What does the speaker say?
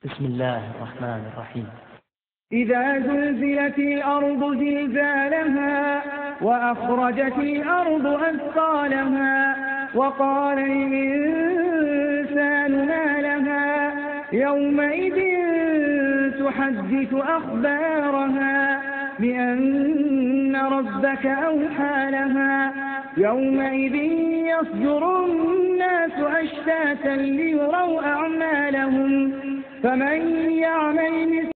بسم الله الرحمن الرحيم. إذا زلزلت الأرض زلزالها وأخرجت الأرض أثقالها وقال الإنسان ما لها يومئذ تحدث أخبارها بأن ربك أوحى لها يومئذ يصدر الناس أشتاتا ليروا أعمالهم فمن يعمل